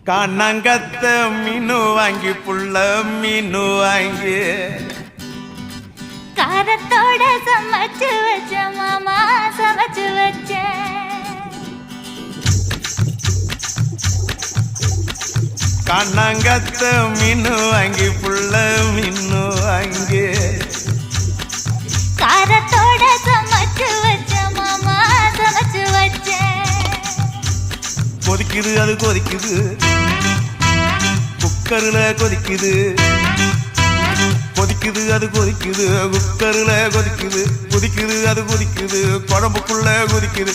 கண்ணங்கத்த மீனு வாங்கி புள்ள மீனு வாங்கி காரத்தோட சமைச்சு வச்ச மாமா சமைச்சு வச்ச கண்ணங்கத்த மீனு வாங்கி புள்ள மீனு வாங்கி காரத்தோட சமைச்சு வச்ச மாமா சமைச்சு வச்ச கொதிக்குது அது கொதிக்குது குக்கர்ல கொதிக்குது கொதிக்குது அது கொதிக்குது குக்கர்ல கொதிக்குது கொதிக்குது அது கொதிக்குது குழம்புக்குள்ள கொதிக்குது